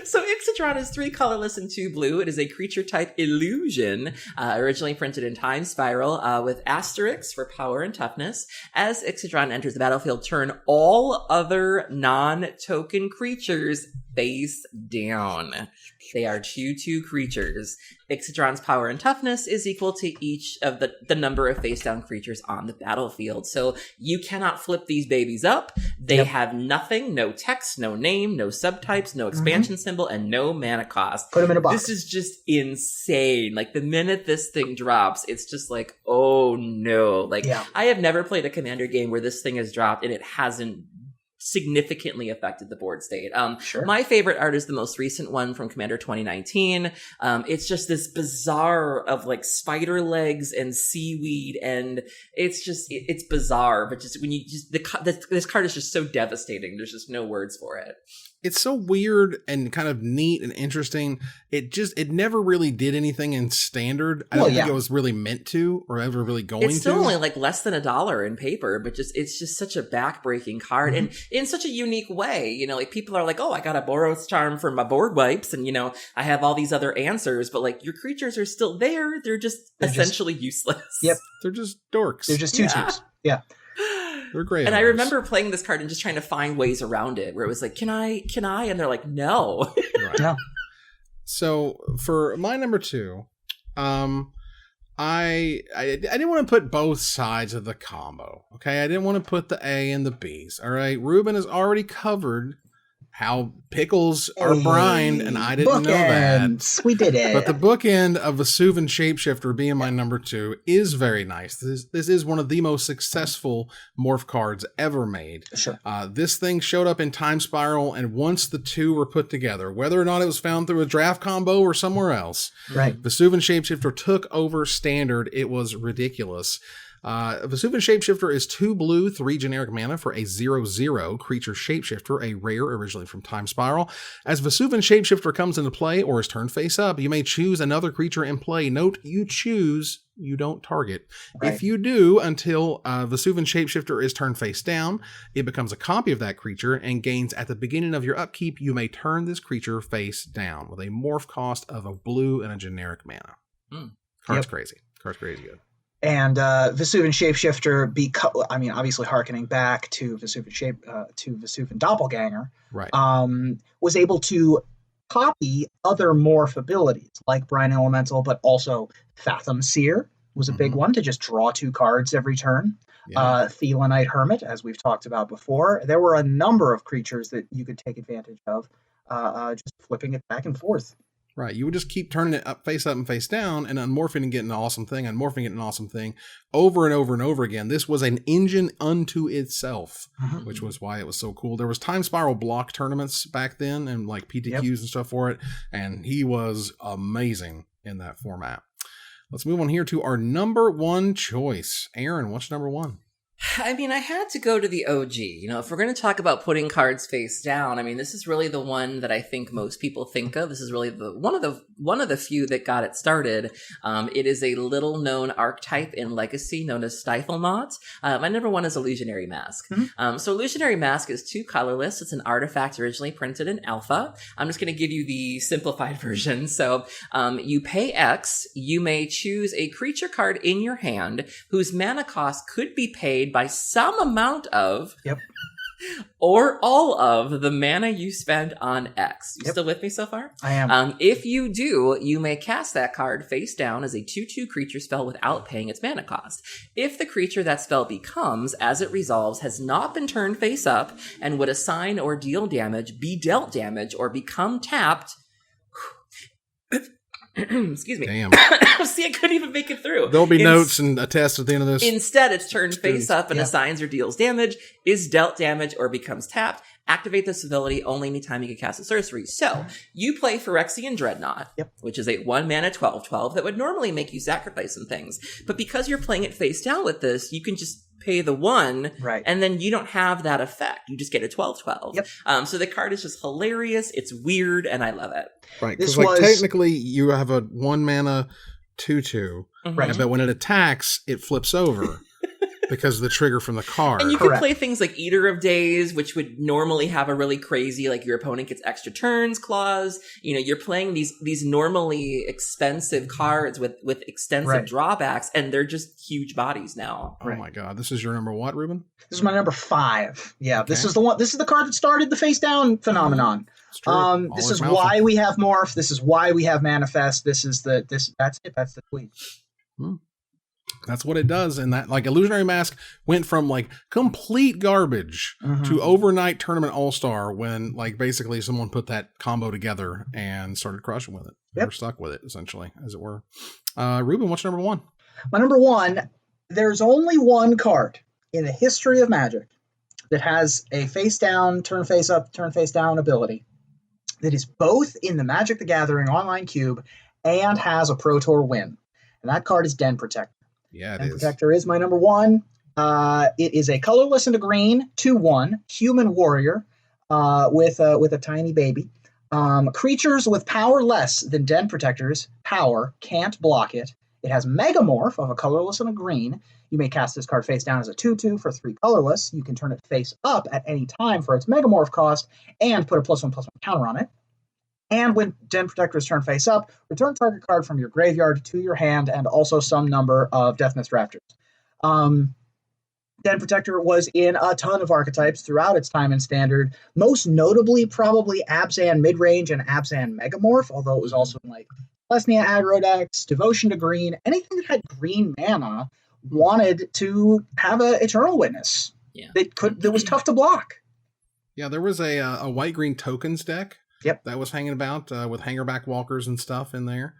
So Ixodron is 3 colorless and 2 blue. It is a creature type illusion, originally printed in Time Spiral, with asterisks for power and toughness. As Ixodron enters the battlefield, turn all other non-token creatures face down. They are 2/2 creatures. Ixodron's power and toughness is equal to each of the number of face-down creatures on the battlefield. So you cannot flip these babies up. They have nothing, no text, no name, no subtypes, no expansion symbol, and no mana cost. Put them in a box. This is just insane. Like, the minute this thing drops, it's just like, oh no. Like, I have never played a Commander game where this thing has dropped and it hasn't significantly affected the board state. My favorite art is the most recent one from Commander 2019. It's just this bizarre of like spider legs and seaweed, and it's bizarre. But just when you this card is just so devastating. There's just no words for it. It's so weird and kind of neat and interesting. It never really did anything in standard. I don't think it was really meant to or ever really going to. It's still only like less than $1 in paper, but it's just such a backbreaking card and in such a unique way. You know, like people are like, oh, I got a Boros Charm for my board wipes and, you know, I have all these other answers, but like your creatures are still there. They're essentially useless. Yep. They're just dorks. They're just tutus. Yeah. They're great. And I remember playing this card and just trying to find ways around it where it was like, can I? And they're like, no. Right. No. So for my number 2, I didn't want to put both sides of the combo. Okay. I didn't want to put the A and the B's. All right. Ruben has already covered how pickles are brined, and I didn't know that. We did it. But the bookend of Vesuvan Shapeshifter being my number 2 is very nice. This is one of the most successful morph cards ever made. Sure. This thing showed up in Time Spiral, and once the two were put together, whether or not it was found through a draft combo or somewhere else, right, Vesuvan Shapeshifter took over standard. It was ridiculous. Vesuvan Shapeshifter is 2 blue, 3 generic mana for a 0/0 creature Shapeshifter, a rare originally from Time Spiral. As Vesuvan Shapeshifter comes into play or is turned face up, you may choose another creature in play. Note, you choose, you don't target. Right. If you do, until Vesuvan Shapeshifter is turned face down, it becomes a copy of that creature and gains at the beginning of your upkeep. You may turn this creature face down with a morph cost of a blue and a generic mana. Card's crazy. Card's crazy good. And Vesuvan Shapeshifter, obviously harkening back to Vesuvan Doppelganger, right, was able to copy other morph abilities like Brine Elemental, but also Fathom Seer was a big one to just draw 2 cards every turn. Yeah. Thelanite Hermit, as we've talked about before. There were a number of creatures that you could take advantage of, just flipping it back and forth. Right, you would just keep turning it up and face down, and unmorphing and getting an awesome thing, unmorphing it an awesome thing, over and over and over again. This was an engine unto itself, which was why it was so cool. There was Time Spiral block tournaments back then, and like PTQs and stuff for it, and he was amazing in that format. Let's move on here to our number 1 choice. Aaron, what's number 1? I mean, I had to go to the OG. You know, if we're going to talk about putting cards face down, I mean, this is really the one that I think most people think of. This is really one of the few that got it started. It is a little known archetype in Legacy known as Stiflemont. My number 1 is Illusionary Mask. So Illusionary Mask is 2 colorless. It's an artifact originally printed in Alpha. I'm just going to give you the simplified version. So you pay X. You may choose a creature card in your hand whose mana cost could be paid by some amount of or all of the mana you spend on X. You still with me so far? I am. If you do, you may cast that card face down as a 2/2 creature spell without paying its mana cost. If the creature that spell becomes, as it resolves, has not been turned face up and would assign or deal damage, be dealt damage, or become tapped... Excuse me. Damn. See, I couldn't even make it through. There'll be notes and a test at the end of this. Instead, it's turned face up and assigns or deals damage, is dealt damage, or becomes tapped. activate this ability only anytime you can cast a sorcery. So you play Phyrexian Dreadnought, which is a 1 mana 12/12 that would normally make you sacrifice some things. But because you're playing it face down with this, you can just pay the 1, and then you don't have that effect. You just get a 12/12. So the card is just hilarious. It's weird, and I love it. Right, because technically you have a 1 mana 2/2, but when it attacks, it flips over. Because of the trigger from the card. And you can play things like Eater of Days, which would normally have a really crazy, like your opponent gets extra turns clause. You know, you're playing these normally expensive cards with extensive drawbacks, and they're just huge bodies now. Oh my God. This is your number what, Ruben? This is my number 5. Yeah, this is the one. This is the card that started the face down phenomenon. This is why we have Morph. This is why we have Manifest. That's it. That's the tweet. That's what it does. And that, like, Illusionary Mask went from like complete garbage to overnight tournament all-star when, like, basically someone put that combo together and started crushing with it. We're stuck with it, essentially, as it were. Ruben, what's your number 1? My number 1, there's only one card in the history of Magic that has a face down, turn face up, turn face down ability that is both in the Magic the Gathering online cube and has a Pro Tour win. And that card is Den Protector. Yeah, Den Protector is my number 1. It is a colorless and a green 2/1 human warrior with a tiny baby. Creatures with power less than Den Protector's power can't block it. It has Megamorph of a colorless and a green. You may cast this card face down as a 2/2 for 3 colorless. You can turn it face up at any time for its Megamorph cost and put a +1/+1 counter on it. And when Den Protector's turn face up, return target card from your graveyard to your hand and also some number of Death Mist Raptors. Den Protector was in a ton of archetypes throughout its time in Standard, most notably probably Abzan Midrange and Abzan Megamorph, although it was also in like Lesnia aggro decks, Devotion to Green, anything that had green mana wanted to have an Eternal Witness that was tough to block. Yeah, there was a white-green tokens deck that was hanging about with hangerback walkers and stuff in there.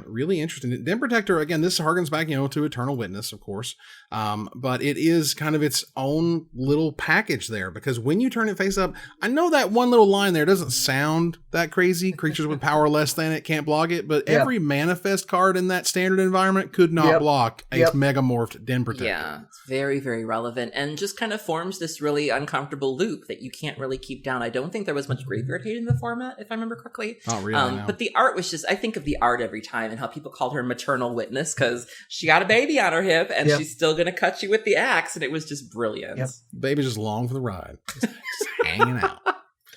Really interesting. Den Protector, again, this harkens back, to Eternal Witness, of course. But it is kind of its own little package there, because when you turn it face up, I know that one little line there doesn't sound that crazy. Creatures with power less than it can't block it, but every Manifest card in that Standard environment could not block a Megamorphed Den Protector. Yeah, it's very, very relevant, and just kind of forms this really uncomfortable loop that you can't really keep down. I don't think there was much graveyard hate in the format, if I remember correctly. Oh, really? No. But the art was just, I think of the art every time and how people called her Maternal Witness because she got a baby on her hip and she's still going to cut you with the axe, and it was just brilliant. Baby's just long for the ride. Just hanging out.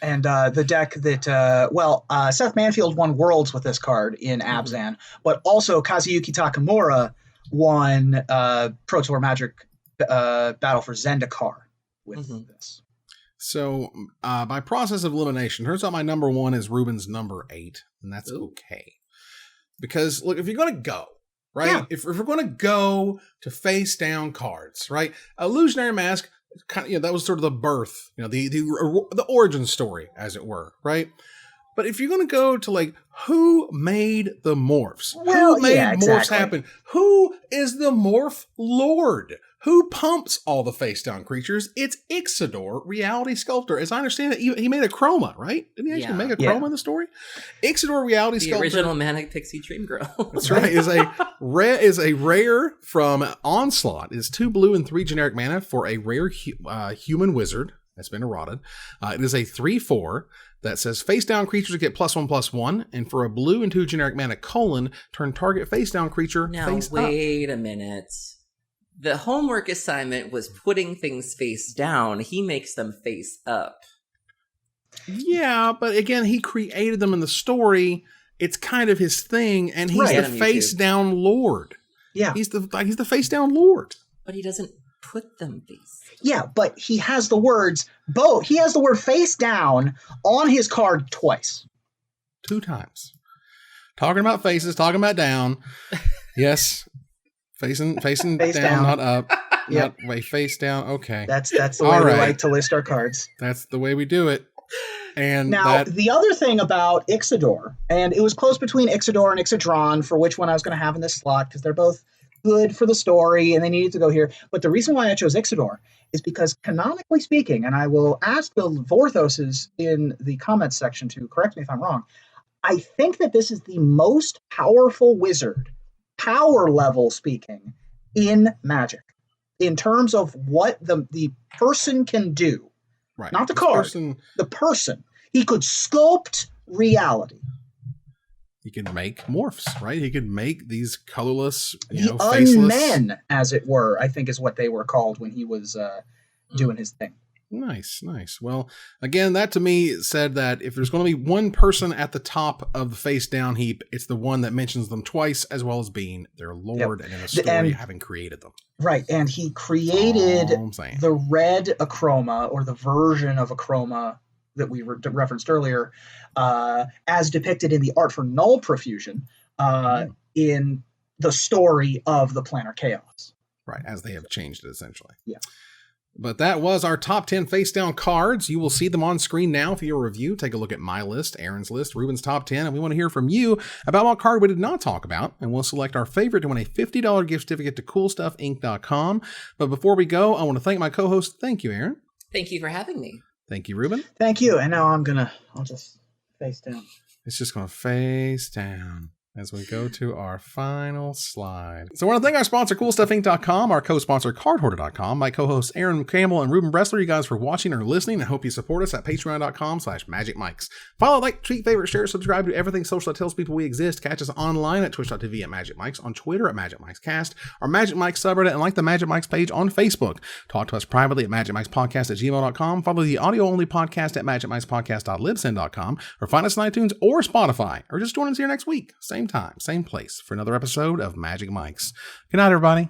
And the deck that, Seth Manfield won Worlds with this card in Abzan, but also Kazuyuki Takamura won Pro Tour Magic Battle for Zendikar with this. So by process of elimination, turns out my number 1 is Ruben's number 8, and that's okay. Because, look, if you're going to go, right? Yeah. If we're going to go to face down cards, right? Illusionary Mask, kind of, that was sort of the birth, the origin story, as it were, right? But if you're going to go to, like, who made the morphs? Who made morphs happen? Who is the morph lord? Who pumps all the face-down creatures? It's Ixidor, Reality Sculptor. As I understand it, he made a chroma, right? Didn't he actually make a chroma in the story? Ixidor, Reality Sculptor. The original Manic Pixie Dream Girl. That's right. Is a rare from Onslaught. It is 2 blue and 3 generic mana for a rare human wizard that's been eroded. It is a 3/4 that says face-down creatures get +1/+1, and for a blue and 2 generic mana : turn target face-down creature face up. Wait a minute. The homework assignment was putting things face down. He makes them face up. Yeah, but again, he created them in the story. It's kind of his thing, and he's the face down lord. Yeah, he's the face down lord. But he doesn't put them face. Yeah, but he has the words both. He has the word face down on his card twice. 2 times. Talking about faces, talking about down. Yes. Facing down, not up. Not way face down. Okay. That's the way we like to list our cards. That's the way we do it. And now the other thing about Ixidor, and it was close between Ixidor and Ixidron for which one I was going to have in this slot, because they're both good for the story and they needed to go here. But the reason why I chose Ixidor is because canonically speaking, and I will ask the Vorthoses in the comments section to correct me if I'm wrong, I think that this is the most powerful wizard, power level speaking, in Magic. In terms of what the person can do. Right. Not the card, the person. He could sculpt reality. He could make morphs, right? He could make these colorless, the faceless unmen, as it were, I think is what they were called when he was doing his thing. Nice. Well, again, that to me said that if there's going to be one person at the top of the face down heap, it's the one that mentions them twice, as well as being their lord and in a story having created them. Right, and he created the red Achroma, or the version of Achroma that we referenced earlier, as depicted in the art for Null Profusion, in the story of the Planar Chaos. Right, as they have changed it, essentially. Yeah. But that was our top 10 face down cards. You will see them on screen now for your review. Take a look at my list, Aaron's list, Ruben's top 10, and we want to hear from you about what card we did not talk about, and we'll select our favorite to win a $50 gift certificate to CoolStuffInc.com. But before we go, I want to thank my co-host. Thank you, Aaron. Thank you for having me. Thank you, Ruben. Thank you. And now I'll just face down. It's just going to face down as we go to our final slide. So I want to thank our sponsor, CoolStuffInc.com, our co-sponsor, CardHoarder.com, my co-hosts, Aaron Campbell and Ruben Bressler. You guys for watching or listening. I hope you support us at patreon.com/magicmics. Follow, like, tweet, favorite, share, subscribe to everything social that tells people we exist. Catch us online at twitch.tv at Magic Mics, on Twitter at Magic Mics Cast, our Magic Mics subreddit, and like the Magic Mics page on Facebook. Talk to us privately at magicmicspodcast@gmail.com. Follow the audio-only podcast at magicmicspodcast.libsyn.com, or find us on iTunes or Spotify, or just join us here next week. Same time, same place for another episode of Magic Mics. Good night, everybody.